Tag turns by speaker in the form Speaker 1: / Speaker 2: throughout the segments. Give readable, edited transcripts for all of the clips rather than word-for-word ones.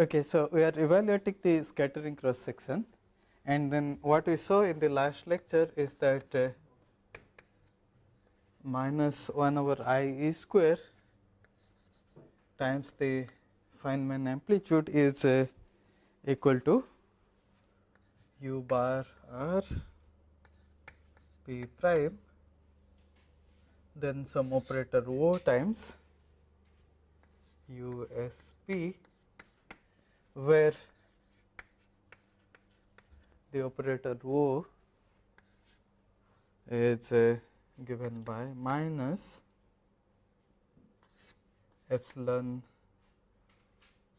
Speaker 1: Okay, so we are evaluating the scattering cross section, and then what we saw in the last lecture is that minus 1 over I e square times the Feynman amplitude is equal to u bar r p prime, then some operator O times u s p, where the operator O is given by minus epsilon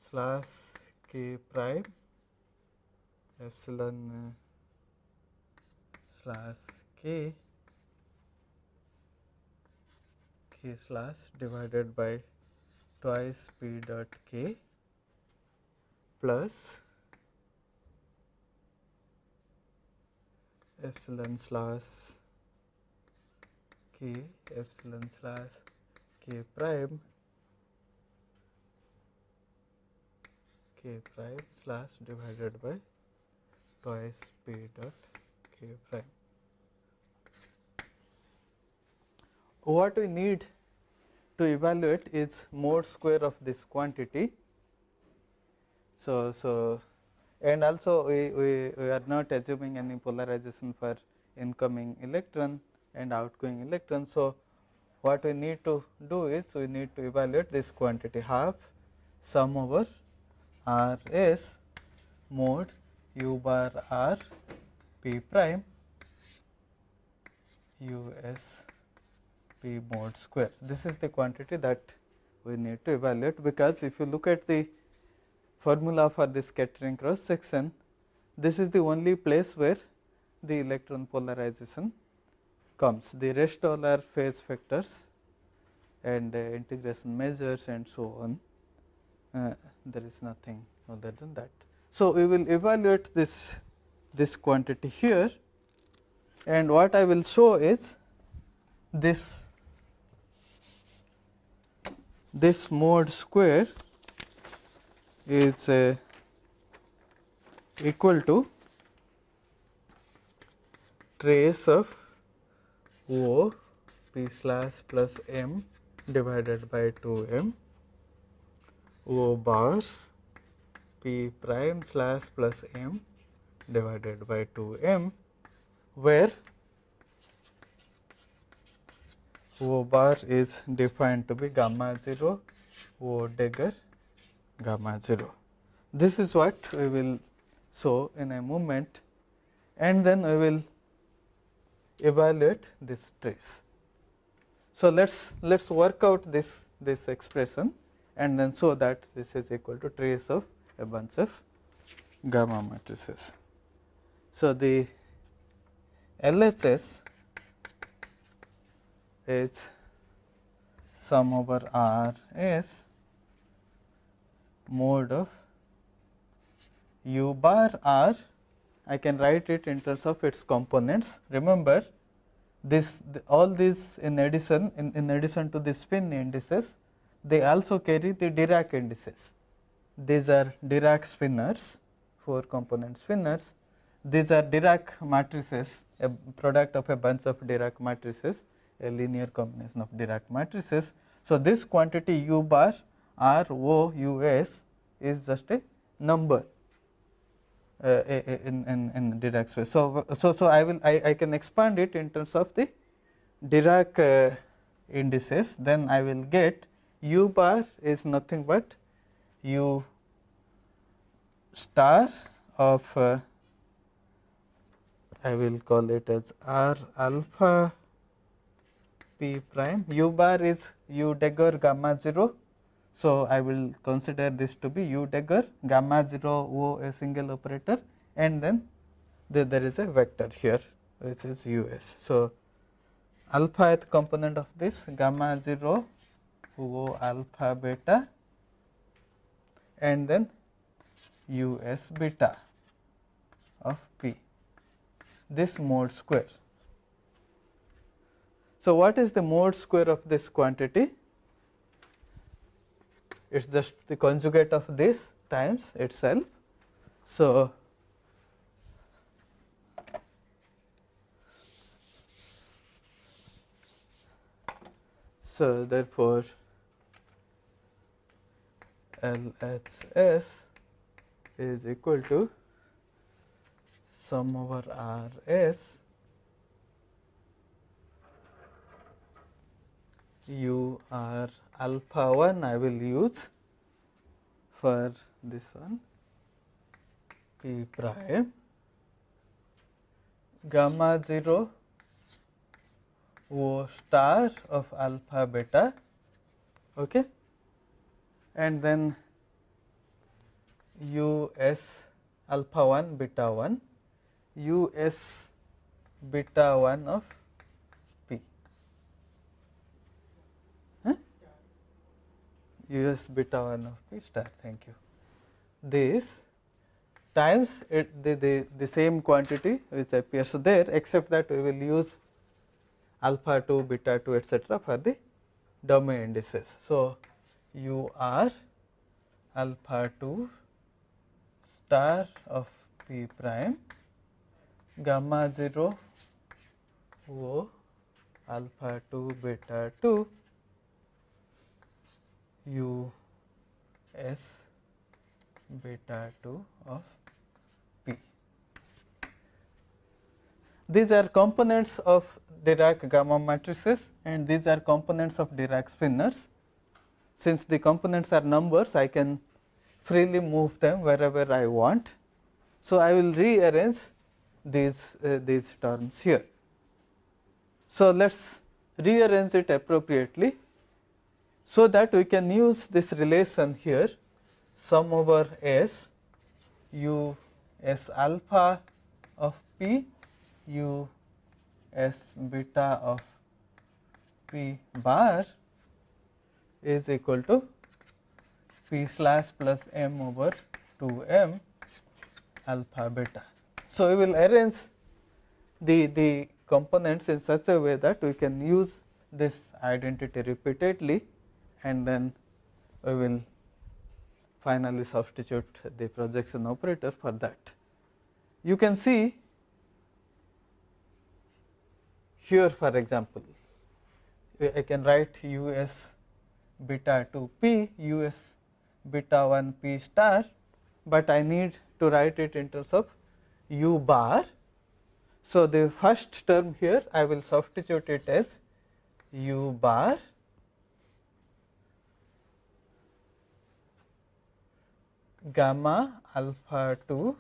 Speaker 1: slash k prime epsilon slash k slash divided by twice p dot k plus epsilon slash k epsilon slash k prime slash divided by twice p dot k prime. What we need to evaluate is mode square of this quantity. So and also we are not assuming any polarization for incoming electron and outgoing electron. So what we need to do is we need to evaluate this quantity half sum over r s mod u bar r p prime u s p mod square. This is the quantity that we need to evaluate, because if you look at the formula for the scattering cross section, this is the only place where the electron polarization comes. The rest all are phase factors and integration measures and so on. There is nothing other than that. So we will evaluate this quantity here, and what I will show is this mode square is equal to trace of O p slash plus m divided by 2m O bar p prime slash plus m divided by 2m, where O bar is defined to be gamma 0 O dagger gamma 0. This is what we will show in a moment, and then we will evaluate this trace. So let's work out this expression and then show that this is equal to trace of a bunch of gamma matrices. So the LHS is sum over R S mod of u bar r. I can write it in terms of its components. Remember, all these in addition to the spin indices, they also carry the Dirac indices. These are Dirac spinners, 4 component spinners. These are Dirac matrices, a product of a bunch of Dirac matrices, a linear combination of Dirac matrices. So this quantity u bar r o u s is just a number in Dirac space. So I can expand it in terms of the Dirac indices. Then I will get u bar is nothing but u star of I will call it as r alpha p prime. U bar is u dagger gamma 0. So I will consider this to be u dagger gamma 0 O, a single operator, and then there is a vector here which is us. So alpha-th component of this gamma 0 O alpha beta, and then us beta of p, this mode square. So what is the mode square of this quantity? It is just the conjugate of this times itself. So, therefore, LHS is equal to sum over RS U R alpha 1 I will use for this one P prime, gamma 0 O star of alpha beta, okay, and then U S alpha 1 beta 1 U S beta 1 of P, U S beta 1 of P star, thank you. This times the same quantity which appears there, except that we will use alpha 2, beta 2, etc. for the domain indices. So, U R alpha 2 star of P prime, gamma 0 O alpha 2 beta 2 U S beta 2 of P. These are components of Dirac gamma matrices, and these are components of Dirac spinors. Since the components are numbers, I can freely move them wherever I want. So, I will rearrange these terms here. So, let us rearrange it appropriately, so that we can use this relation here, sum over S U S alpha of P U S beta of P bar is equal to P slash plus M over 2 M alpha beta. So, we will arrange the components in such a way that we can use this identity repeatedly, and then we will finally substitute the projection operator for that. You can see here, for example, I can write U S beta 2 P U S beta 1 P star, but I need to write it in terms of U bar. So, the first term here I will substitute it as U bar gamma alpha 2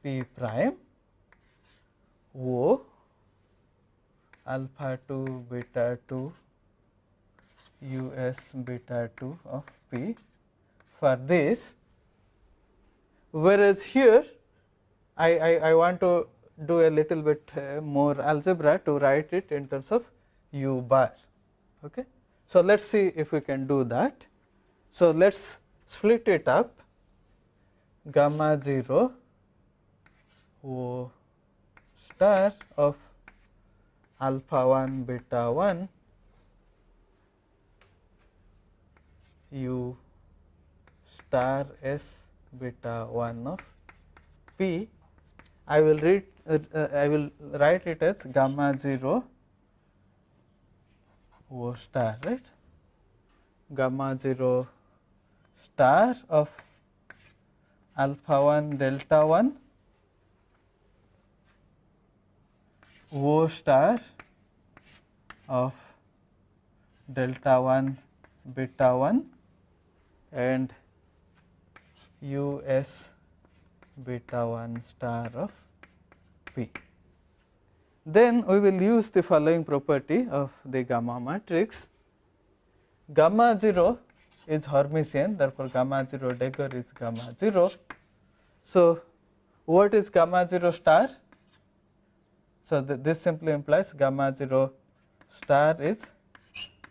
Speaker 1: P prime O alpha 2 beta 2 U S beta 2 of P for this, whereas here I want to do a little bit more algebra to write it in terms of U bar. Okay. So, let us see if we can do that. So, let us split it up, gamma 0 O star of alpha 1 beta 1 U star S beta 1 of P. I will write it as gamma 0 O star, right, gamma 0 star of alpha 1 delta 1 O star of delta 1 beta 1 and U S beta 1 star of P. Then we will use the following property of the gamma matrix. Gamma 0 is Hermitian, therefore, gamma 0 dagger is gamma 0. So, what is gamma 0 star? So, this simply implies gamma 0 star is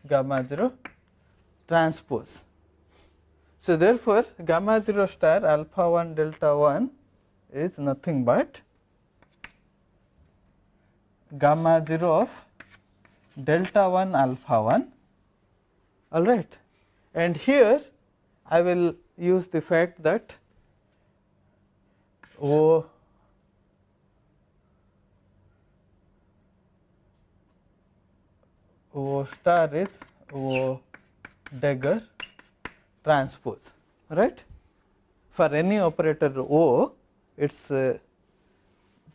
Speaker 1: gamma 0 transpose. So, therefore, gamma 0 star alpha 1 delta 1 is nothing but gamma 0 of delta 1 alpha 1, all right. And here I will use the fact that O star is O dagger transpose, right. For any operator O, its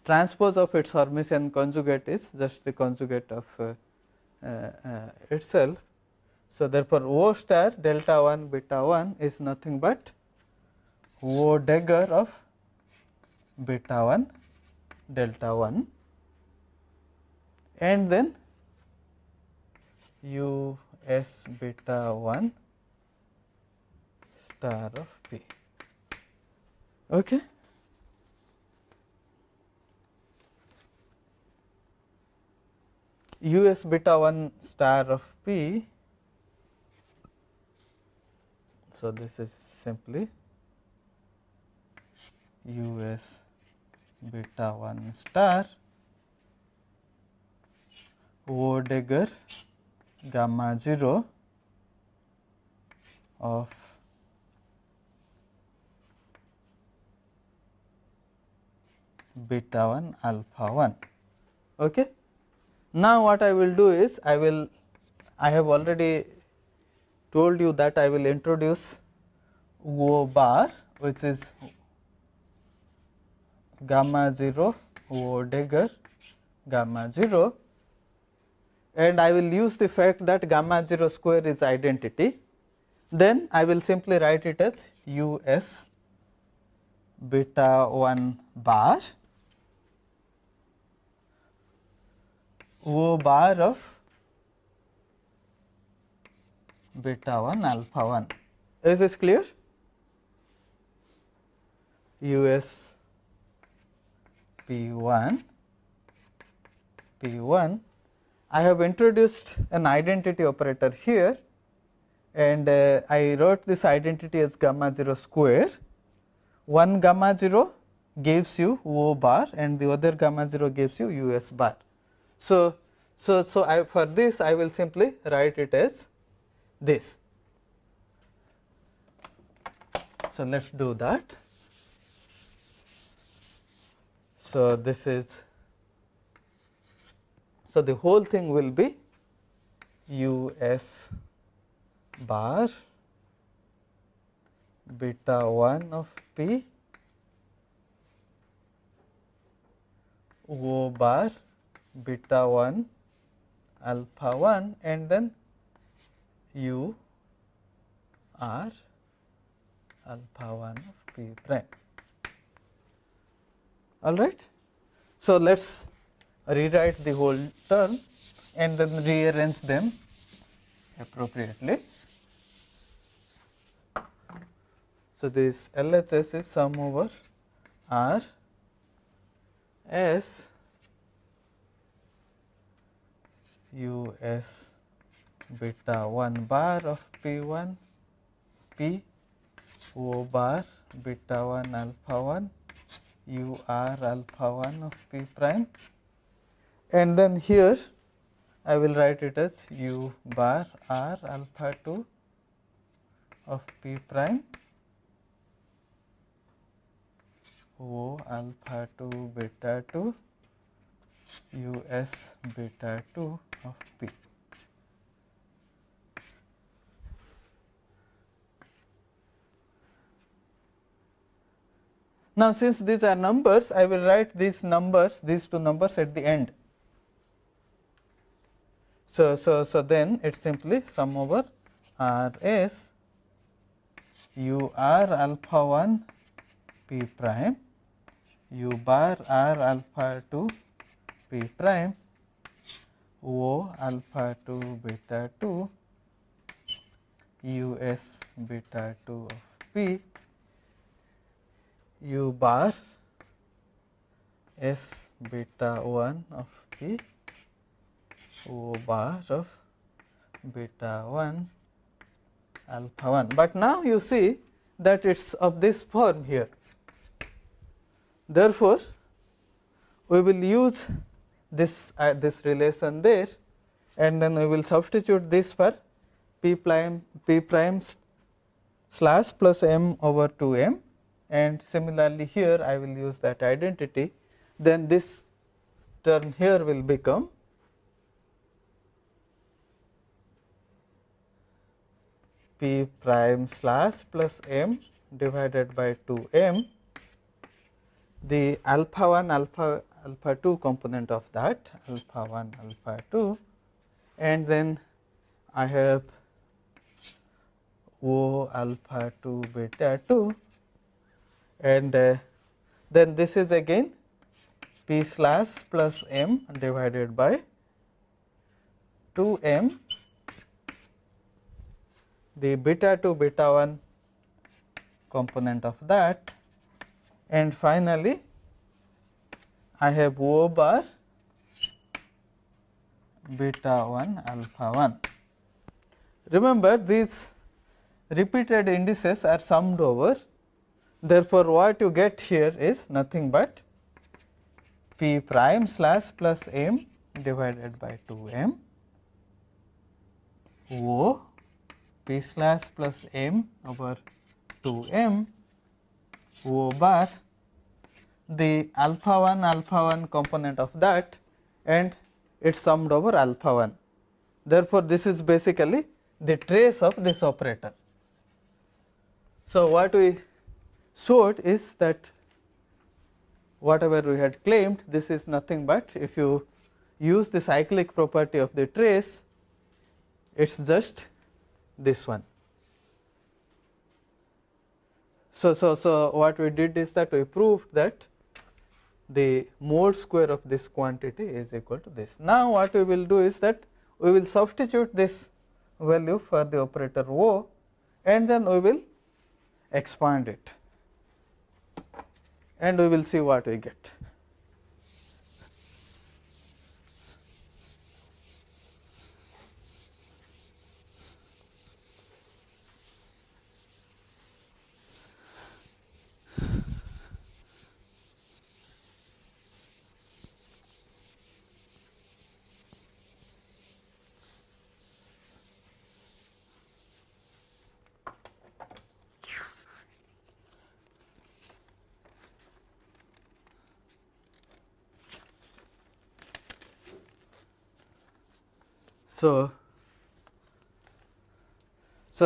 Speaker 1: transpose of its Hermitian conjugate is just the conjugate of itself. So, therefore, O star delta 1 beta 1 is nothing but O dagger of beta 1 delta 1, and then U s beta 1 star of P. Okay. U s beta 1 star of P. So, this is simply U s beta 1 star O dagger gamma 0 of beta 1 alpha 1. Okay. Now, what I will do is I have already told you that I will introduce O bar, which is gamma 0 O dagger gamma 0, and I will use the fact that gamma 0 square is identity. Then I will simply write it as U s beta 1 bar O bar of beta 1 alpha 1. Is this clear? U s P 1 I have introduced an identity operator here, and I wrote this identity as gamma 0 square. One gamma 0 gives you O bar and the other gamma 0 gives you U s bar. So, for this I will simply write it as this. So, let us do that. So, this is, so the whole thing will be U s bar beta 1 of P O bar beta 1 alpha 1 and then U r alpha 1 of P prime. All right. So, let us rewrite the whole term and then rearrange them appropriately. So, this LHS is sum over R S U s beta 1 bar of P 1 P O bar beta 1 alpha 1 U r alpha 1 of P prime, and then here I will write it as U bar r alpha 2 of P prime O alpha 2 beta 2 U s beta 2 of P. Now, since these are numbers, I will write these numbers, these two numbers at the end. So, then it is simply sum over R s U r alpha 1 P prime U bar r alpha 2 P prime O alpha 2 beta 2 U s beta 2 of P U bar s beta 1 of P O bar of beta 1 alpha 1. But now you see that it is of this form here. Therefore, we will use this relation there, and then we will substitute this for P prime slash plus m over 2 m, and similarly here I will use that identity, then this term here will become p prime slash plus m divided by 2 m, the alpha 1 alpha 2 component of that, alpha 1 alpha 2, and then I have O alpha 2 beta 2, and then this is again p slash plus m divided by 2 m, the beta 2 beta 1 component of that, and finally I have O bar beta 1 alpha 1. Remember, these repeated indices are summed over, therefore, what you get here is nothing but p prime slash plus m divided by 2 m O p slash plus m over 2 m O bar, the alpha 1 component of that, and it is summed over alpha 1. Therefore, this is basically the trace of this operator. So, what we showed is that whatever we had claimed, this is nothing but if you use the cyclic property of the trace, it is just this one. So what we did is that we proved that the mode square of this quantity is equal to this. Now, what we will do is that we will substitute this value for the operator O, and then we will expand it, and we will see what we get. So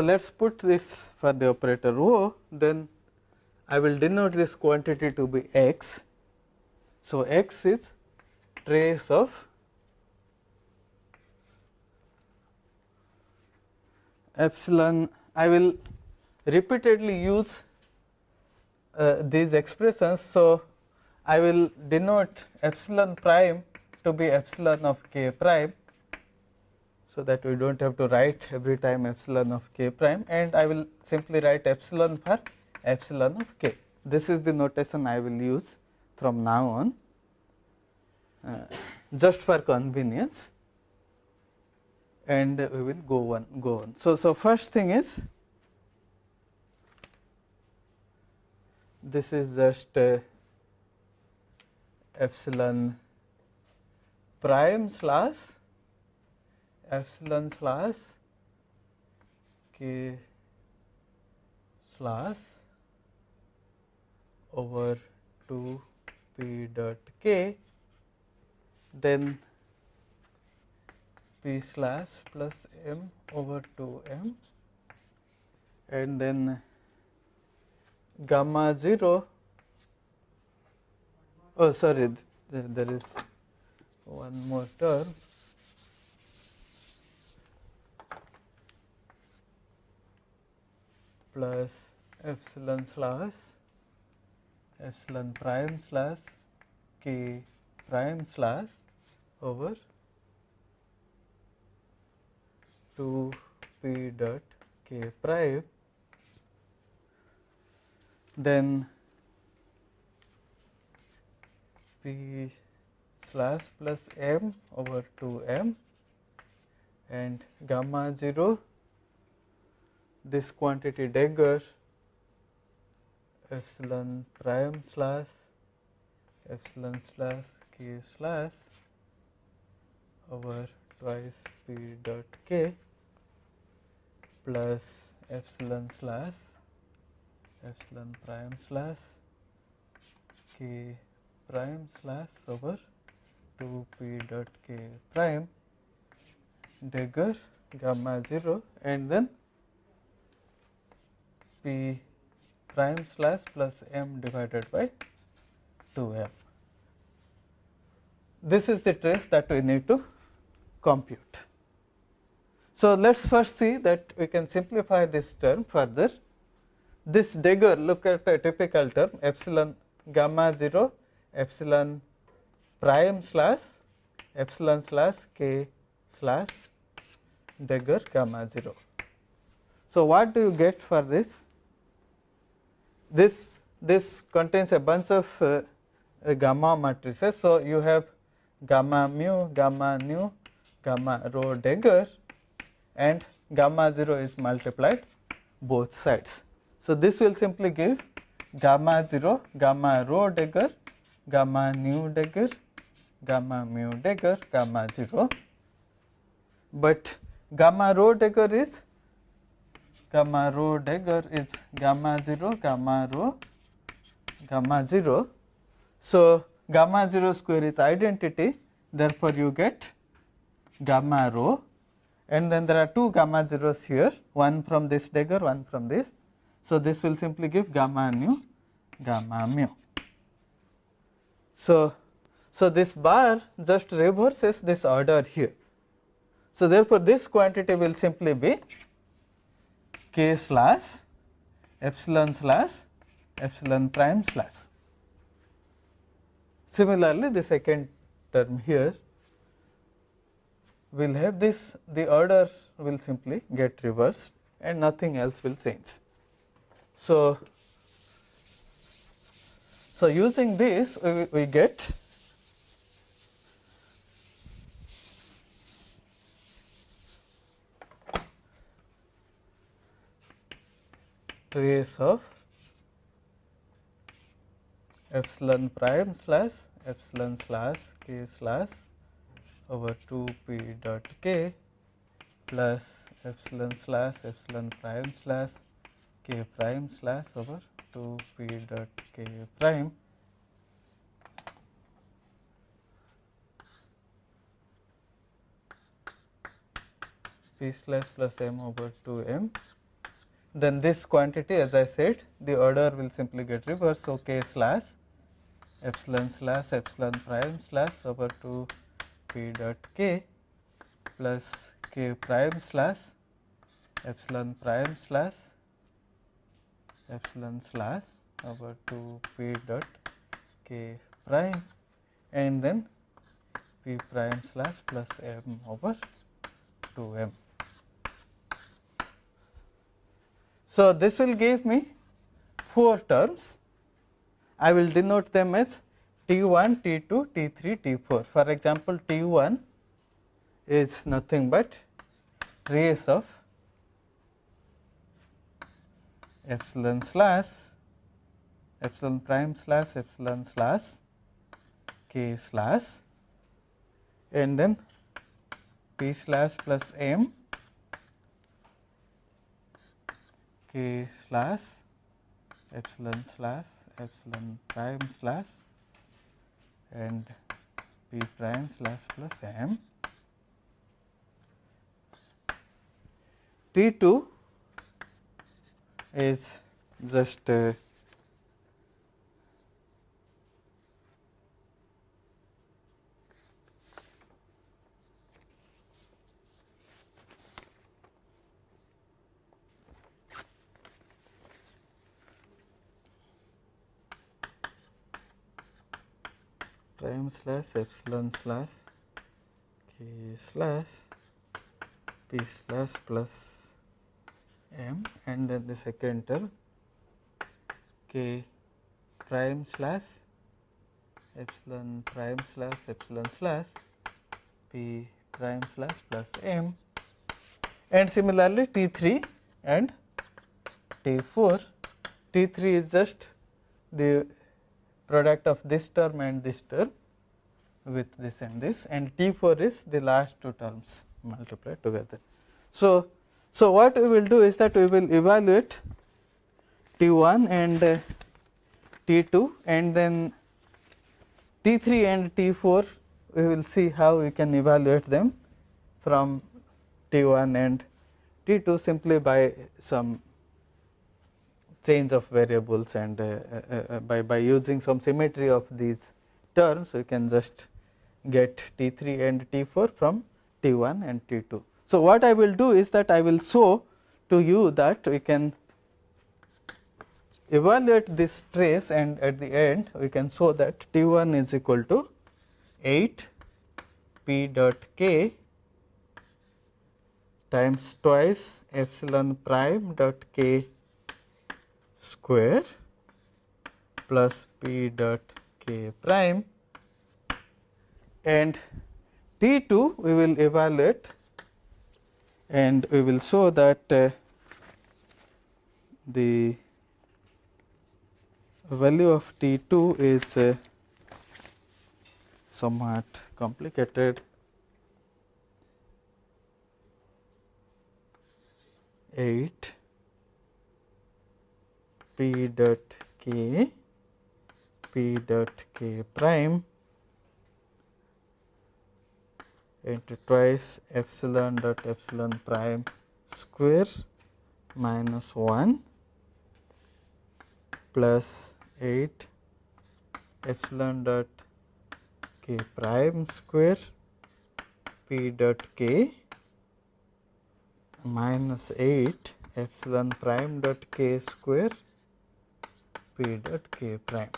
Speaker 1: let us put this for the operator O, then I will denote this quantity to be x. So, x is trace of epsilon. I will repeatedly use these expressions. So, I will denote epsilon prime to be epsilon of k prime, so that we do not have to write every time epsilon of k prime, and I will simply write epsilon for epsilon of k. This is the notation I will use from now on, just for convenience, and we will go on. So first thing is, this is just epsilon prime slash epsilon slash k slash over 2 p dot k, then p slash plus m over 2 m, and then gamma 0. Oh, sorry, there is one more term, plus epsilon slash epsilon prime slash k prime slash over 2 p dot k prime, then p slash plus m over 2 m, and gamma 0, this quantity dagger, epsilon prime slash epsilon slash k slash over twice p dot k plus epsilon slash epsilon prime slash k prime slash over 2 p dot k prime dagger gamma 0 and then p prime slash plus m divided by 2m. This is the trace that we need to compute. So, let us first see that we can simplify this term further. This dagger, look at a typical term epsilon gamma 0 epsilon prime slash epsilon slash k slash dagger gamma 0. So, what do you get for this? This contains a bunch of gamma matrices. So, you have gamma mu, gamma nu, gamma rho dagger and gamma 0 is multiplied both sides. So, this will simply give gamma 0, gamma rho dagger, gamma nu dagger, gamma mu dagger, gamma 0, but gamma rho dagger is gamma 0, gamma rho, gamma 0. So, gamma 0 square is identity, therefore, you get gamma rho and then there are two gamma zeros here, one from this dagger, one from this. So, this will simply give gamma nu, gamma mu. So, this bar just reverses this order here. So, therefore, this quantity will simply be k slash epsilon prime slash. Similarly, the second term here will have this, the order will simply get reversed and nothing else will change. So, using this we get trace of epsilon prime slash epsilon slash k slash over 2 p dot k plus epsilon prime slash k prime slash over 2 p dot k prime p slash plus m over 2m. Then this quantity, as I said, the order will simply get reversed. So, k slash epsilon prime slash over 2 p dot k plus k prime slash epsilon over 2 p dot k prime and then p prime slash plus m over 2m. So, this will give me 4 terms. I will denote them as T1, T2, T3, T4. For example, T1 is nothing but trace of epsilon prime slash epsilon slash k slash and then p slash plus m k slash epsilon prime slash and p prime slash plus m. T2 is just prime slash epsilon slash k slash p slash plus m and then the second term k prime slash epsilon slash p prime slash plus m, and similarly T3 and T4. T3 is just the product of this term and this term with this and this, and T4 is the last two terms multiplied together. So, what we will do is that we will evaluate T1 and T2, and then T3 and T4 we will see how we can evaluate them from T1 and T2 simply by some change of variables, and by using some symmetry of these terms we can just get T3 and T4 from T1 and T2. So, what I will do is that I will show to you that we can evaluate this trace, and at the end we can show that T1 is equal to 8 P dot K times twice epsilon prime dot K square plus P dot K prime, and T2 we will evaluate, and we will show that the value of T2 is somewhat complicated. 8 P dot K P dot K prime into twice epsilon dot epsilon prime square minus 1 plus 8 epsilon dot K prime square P dot K minus 8 epsilon prime dot K square P dot K prime.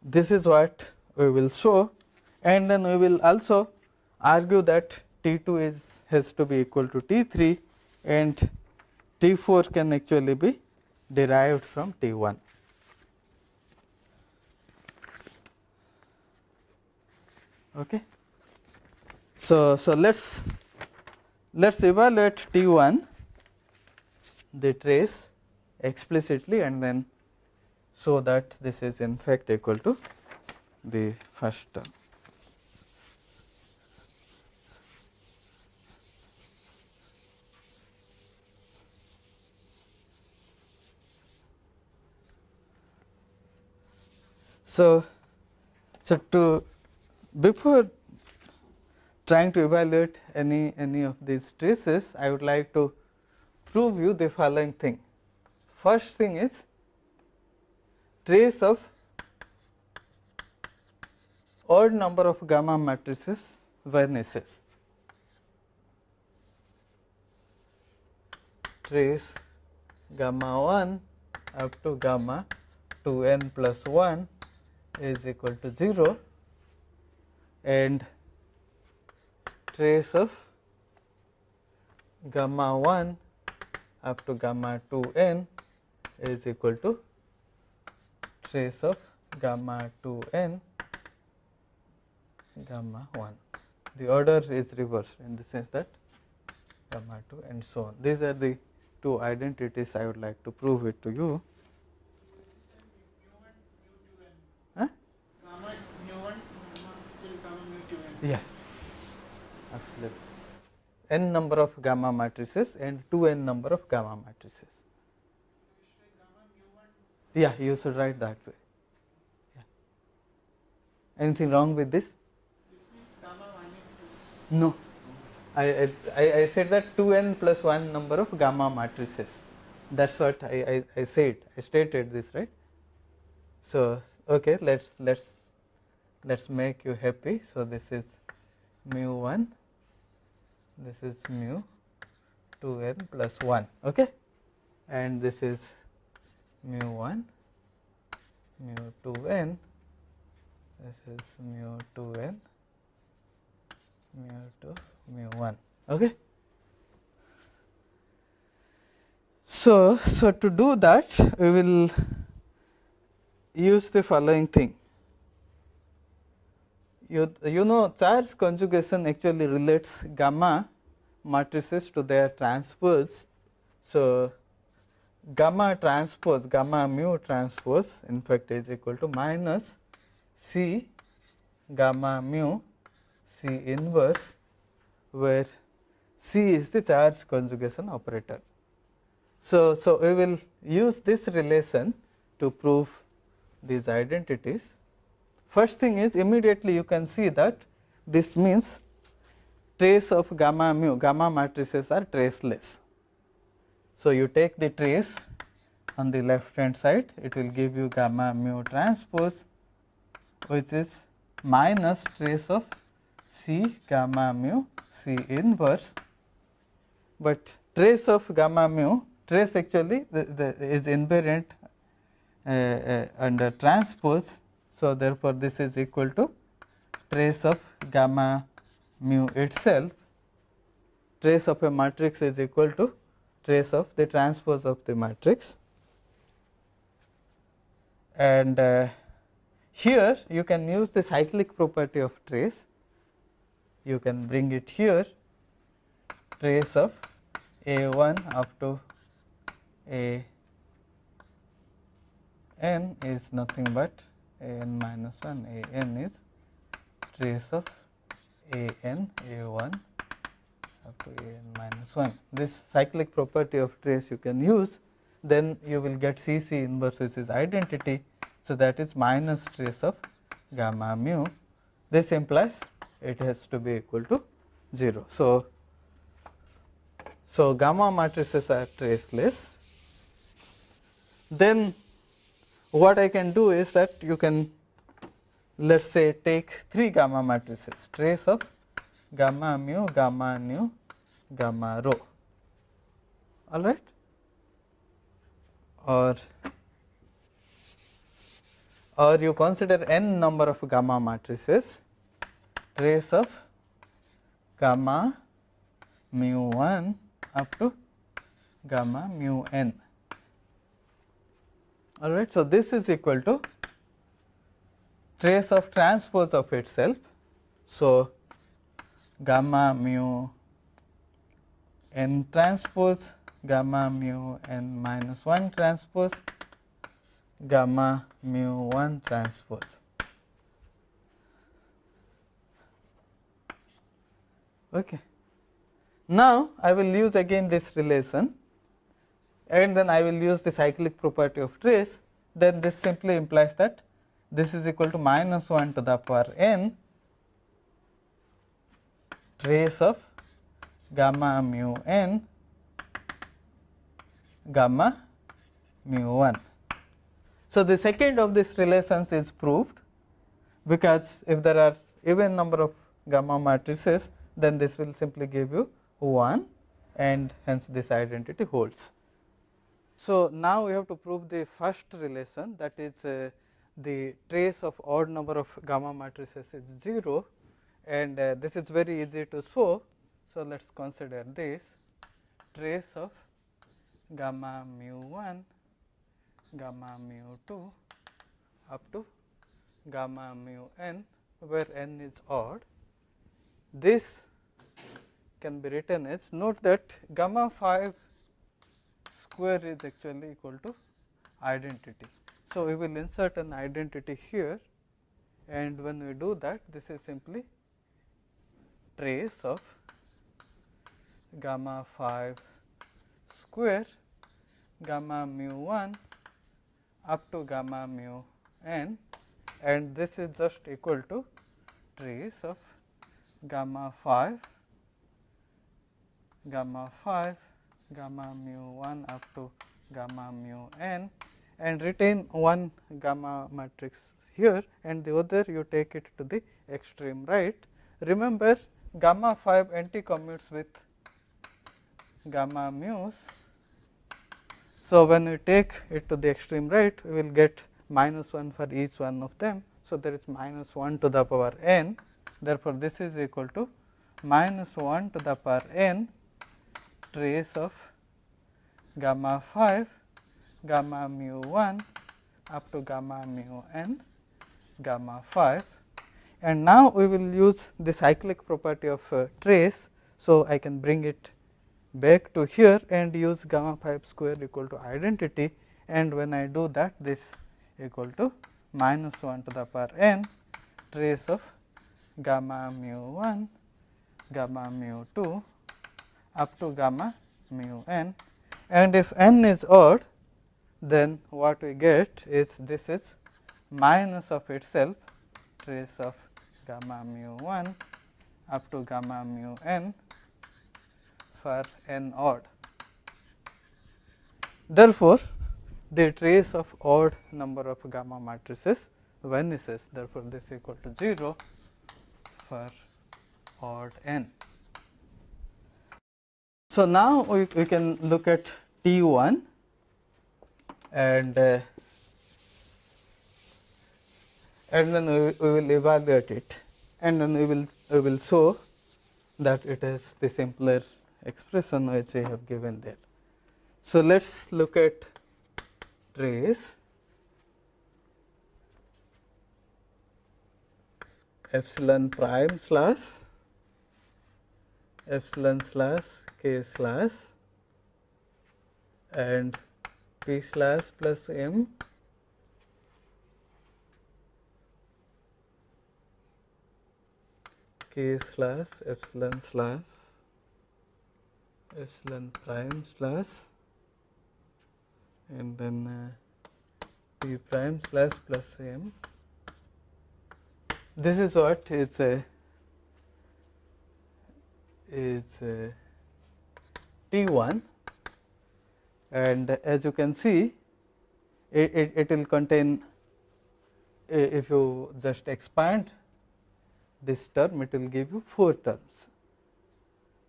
Speaker 1: This is what we will show, and then we will also argue that T2 has to be equal to T3, and T4 can actually be derived from T1. Okay. So let's evaluate T1, the trace, explicitly, and then show that this is in fact equal to the first term. So to before trying to evaluate any of these traces, I would like to prove you the following thing. First thing is, trace of odd number of gamma matrices vanishes. Trace gamma 1 up to gamma 2n plus 1 is equal to 0, and trace of gamma 1 up to gamma 2n is equal to trace of gamma 2n gamma 1. The order is reversed in the sense that gamma 2 and so on. These are the two identities I would like to prove it to you.
Speaker 2: Gamma mu1 till gamma mu2n.
Speaker 1: Yes, absolutely. N number of gamma matrices and 2n number of gamma matrices.
Speaker 2: So we should write gamma mu1.
Speaker 1: Yeah, you should write that way. Yeah. Anything wrong with this?
Speaker 2: This means gamma 1 is
Speaker 1: No. I said that 2n plus 1 number of gamma matrices. That's what I said. I stated this, right? So okay, let's make you happy. So this is mu1, this is mu 2n plus 1, okay, and this is mu1 mu 2n, this is mu 2n mu 2 mu 1, okay. So to do that we will use the following thing. You know, charge conjugation actually relates gamma matrices to their transpose. So gamma transpose, gamma mu transpose in fact is equal to minus C gamma mu C inverse, where C is the charge conjugation operator. So we will use this relation to prove these identities. First thing is, immediately you can see that this means trace of gamma mu, gamma matrices are traceless. So you take the trace on the left hand side, it will give you gamma mu transpose, which is minus trace of C gamma mu C inverse, but trace of gamma mu, trace actually is invariant under transpose. So therefore this is equal to trace of gamma mu itself. Trace of a matrix is equal to trace of the transpose of the matrix, and here you can use the cyclic property of trace. You can bring it here, trace of A1 up to A n is nothing but A n minus 1, A n is trace of A n A1 up to A n minus 1. This cyclic property of trace you can use, then you will get C C inverse, which is identity. So that is minus trace of gamma mu. This implies it has to be equal to 0. So gamma matrices are traceless. Then what I can do is that you can, let us say, take 3 gamma matrices, trace of gamma mu, gamma nu, gamma rho, all right, or you consider n number of gamma matrices, trace of gamma mu 1 up to gamma mu n, all right. So this is equal to trace of transpose of itself. So gamma mu n transpose, gamma mu n minus 1 transpose, gamma mu 1 transpose. Okay. Now I will use again this relation, and then I will use the cyclic property of trace. Then this simply implies that this is equal to minus 1 to the power n trace of gamma mu n gamma mu 1. So the second of these relations is proved, because if there are even number of gamma matrices, then this will simply give you 1, and hence this identity holds. So now we have to prove the first relation, that is the trace of odd number of gamma matrices is 0, and this is very easy to show. So let us consider this, trace of gamma mu 1, gamma mu 2 up to gamma mu n, where n is odd. This can be written as, note that gamma 5 square is actually equal to identity. So we will insert an identity here, and when we do that, this is simply trace of gamma 5 square, gamma mu 1 up to gamma mu n, and this is just equal to trace of gamma 5, gamma mu 1 up to gamma mu n, and retain one gamma matrix here, and the other you take it to the extreme right. Remember, gamma 5 anti-commutes with gamma mu's. So when we take it to the extreme right, we will get minus 1 for each one of them. So there is minus 1 to the power n. Therefore this is equal to minus 1 to the power n trace of gamma 5, gamma mu 1 up to gamma mu n, gamma 5. And now we will use the cyclic property of trace. So I can bring it back to here and use gamma 5 square equal to identity, and when I do that, this equal to minus 1 to the power n trace of gamma mu 1, gamma mu 2 up to gamma mu n, and if n is odd, then what we get is this is minus of itself trace of gamma mu 1 up to gamma mu n for n odd. Therefore, the trace of odd number of gamma matrices vanishes. Therefore, this is equal to 0 for odd n. So, now we can look at T 1 and then we will evaluate it, and then we will show that it is the simpler expression which we have given there. So, let us look at trace epsilon prime slash epsilon slash k slash and p slash plus m k slash epsilon prime slash and then p prime slash plus m. This is what is T1, and as you can see, it will contain, if you just expand this term, it will give you 4 terms.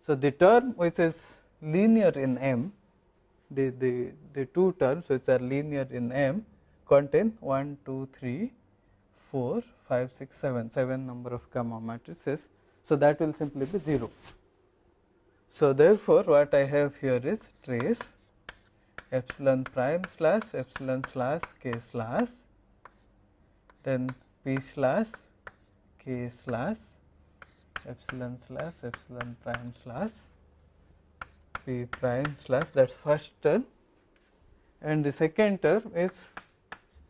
Speaker 1: So, the term which is linear in M, the 2 terms which are linear in M contain 1, 2, 3, 4, 5, 6, 7 number of gamma matrices. So, that will simply be 0. So, therefore, what I have here is trace epsilon prime slash epsilon slash k slash, then p slash k slash epsilon prime slash p prime slash, that is first term, and the second term is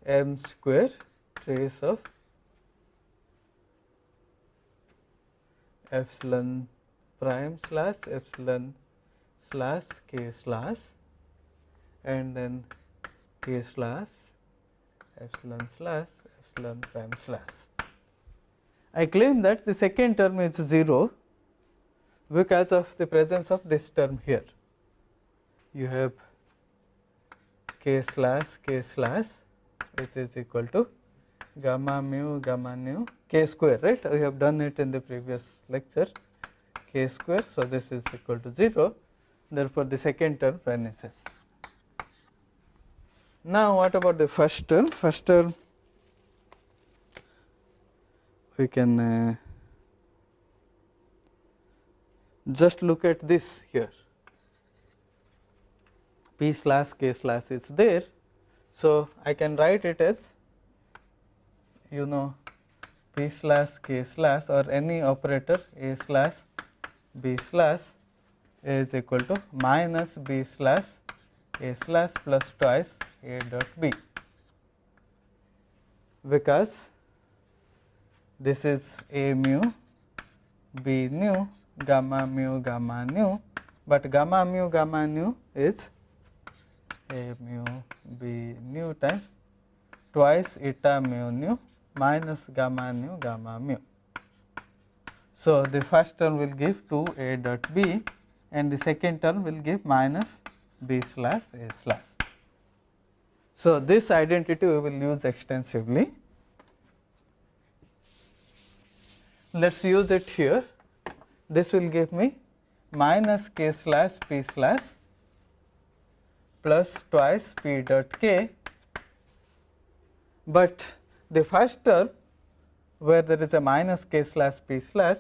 Speaker 1: m square trace of epsilon prime slash epsilon slash k slash and then k slash epsilon prime slash. I claim that the second term is 0 because of the presence of this term here. You have k slash which is equal to gamma mu k square, right? We have done it in the previous lecture, k square. So, this is equal to 0, therefore, the second term vanishes. Now, what about the first term? First term we can just look at this here, p slash k slash is there. So, I can write it as p slash k slash or any operator a slash b slash is equal to minus b slash a slash plus twice a dot b, because this is a mu b nu gamma nu, but gamma nu is a mu b nu times twice eta mu nu minus gamma mu. So, the first term will give 2 a dot b and the second term will give minus b slash a slash. So, this identity we will use extensively. Let us use it here. This will give me minus k slash p slash plus twice p dot k, but the first term where there is a minus k slash p slash,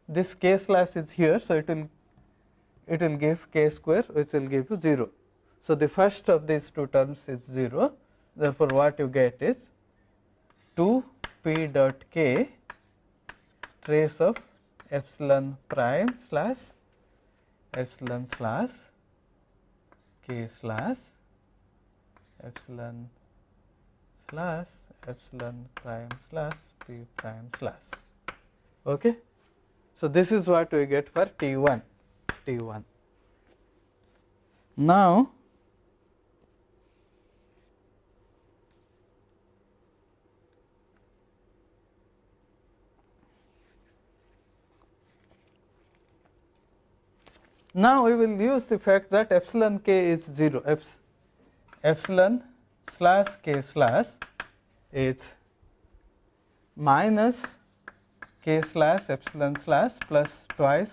Speaker 1: this k slash is here. So, it will give k square, which will give you 0. So, the first of these 2 terms is 0, therefore, what you get is 2 p dot k trace of epsilon prime slash epsilon slash k slash epsilon prime slash p prime slash. Okay. So, this is what we get for T1. Now, Now we will use the fact that epsilon k is 0, epsilon slash k slash is minus k slash epsilon slash plus twice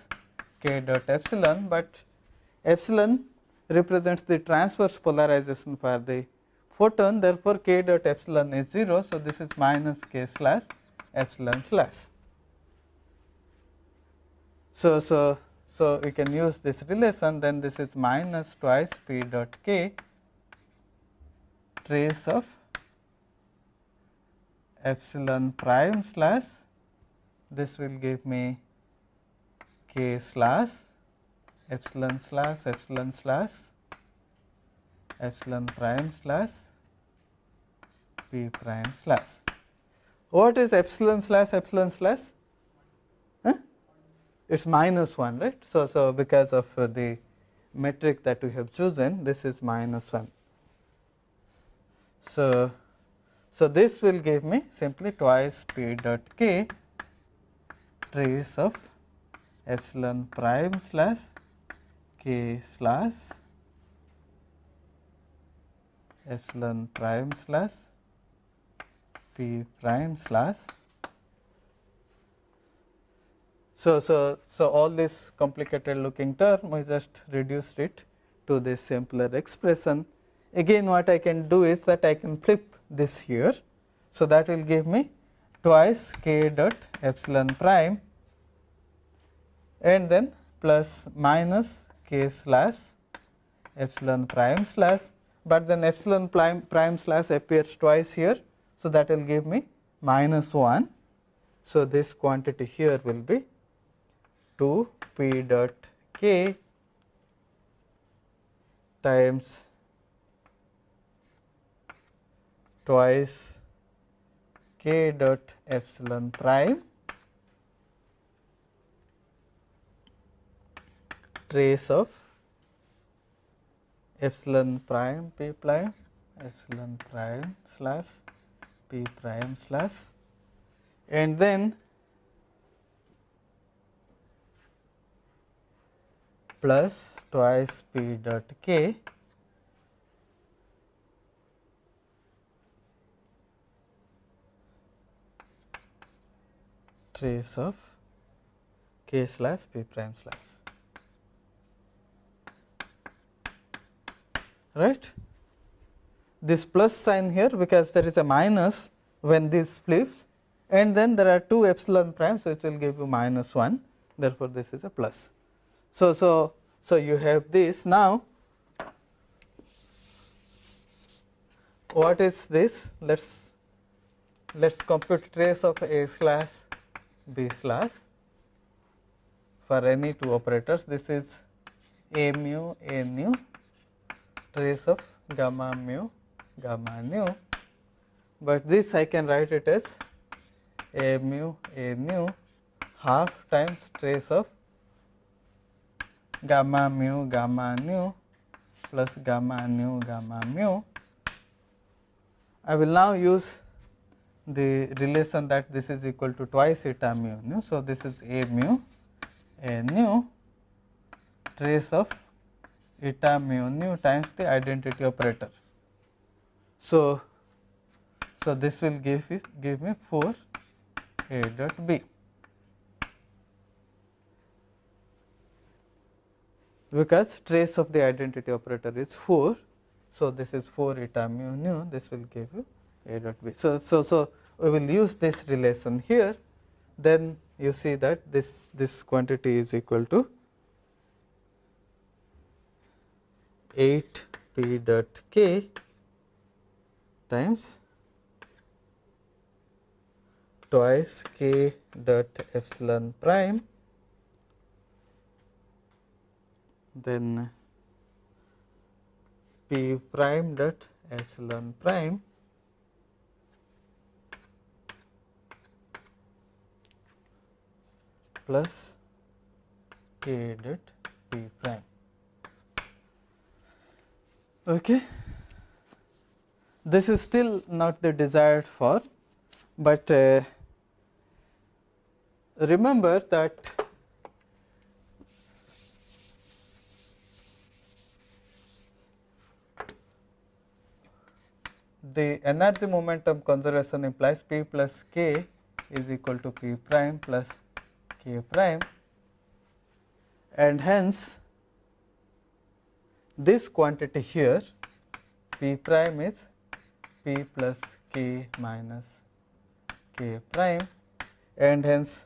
Speaker 1: k dot epsilon, but epsilon represents the transverse polarization for the photon, therefore k dot epsilon is 0. So, this is minus k slash epsilon slash. So we can use this relation, then this is minus twice p dot k trace of epsilon prime slash, this will give me k slash epsilon slash epsilon slash epsilon prime slash p prime slash. What is epsilon slash epsilon slash? It is minus 1, right. So because of the metric that we have chosen, this is minus 1. So this will give me simply twice p dot k trace of epsilon prime slash k slash epsilon prime slash p prime slash. So all this complicated looking term, we just reduced it to this simpler expression. Again, what I can do is that I can flip this here. So that will give me twice k dot epsilon prime and then plus minus k slash epsilon prime slash, but then epsilon prime slash appears twice here. So that will give me minus 1. So this quantity here will be 2 p dot k times twice k dot epsilon prime trace of epsilon prime p prime epsilon prime slash p prime slash, and then plus twice p dot k trace of k slash p prime slash, right. This plus sign here because there is a minus when this flips, and then there are 2 epsilon primes, so it will give you minus 1, therefore this is a plus. So you have this. Now what is this? Let's compute trace of a slash b slash for any two operators. This is a mu a nu trace of gamma mu gamma nu, but this I can write it as a mu a nu half times trace of gamma mu gamma nu plus gamma nu gamma mu. I will now use the relation that this is equal to twice eta mu nu. So this is a mu a nu trace of eta mu nu times the identity operator. So this will give me 4 a dot b, because trace of the identity operator is 4. So this is 4 eta mu nu, this will give you a dot b. So we will use this relation here, then you see that this quantity is equal to 8 p dot k times twice k dot epsilon prime, then p prime dot epsilon prime plus k dot p prime. Okay. This is still not the desired form, but remember that the energy momentum conservation implies P plus K is equal to P prime plus K prime, and hence this quantity here P prime is P plus K minus K prime, and hence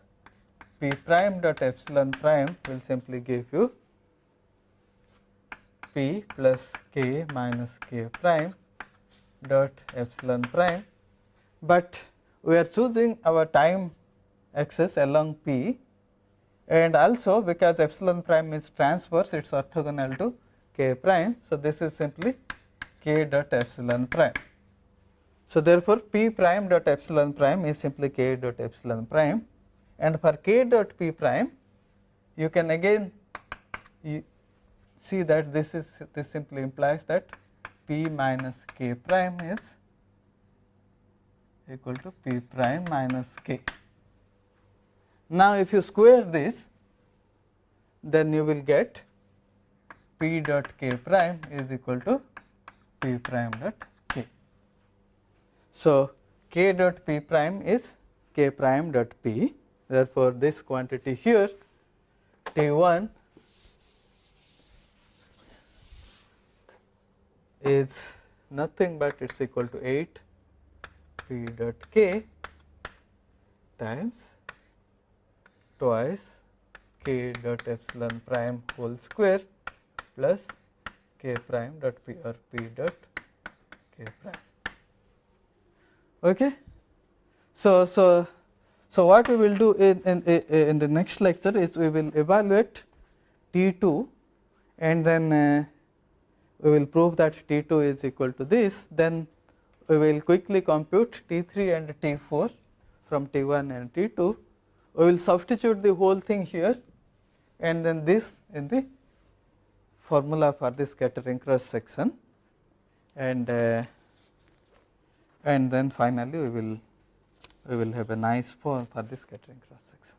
Speaker 1: P prime dot epsilon prime will simply give you P plus K minus K prime dot epsilon prime, but we are choosing our time axis along P, and also because epsilon prime is transverse, it is orthogonal to K prime. So, this is simply K dot epsilon prime. So, therefore, P prime dot epsilon prime is simply K dot epsilon prime, and for K dot P prime you can again see that this simply implies that P minus K prime is equal to P prime minus K. Now, if you square this, then you will get P dot K prime is equal to P prime dot K. So, K dot P prime is K prime dot P. Therefore, this quantity here T1 is nothing but it is equal to 8 P dot K times twice K dot epsilon prime whole square plus K prime dot P or P dot K prime. Okay. So what we will do in the next lecture is we will evaluate T2, and then we will prove that T2 is equal to this. Then we will quickly compute T3 and T4 from T1 and T2. We will substitute the whole thing here, and then this in the formula for the scattering cross section, and then finally we will have a nice form for the scattering cross section.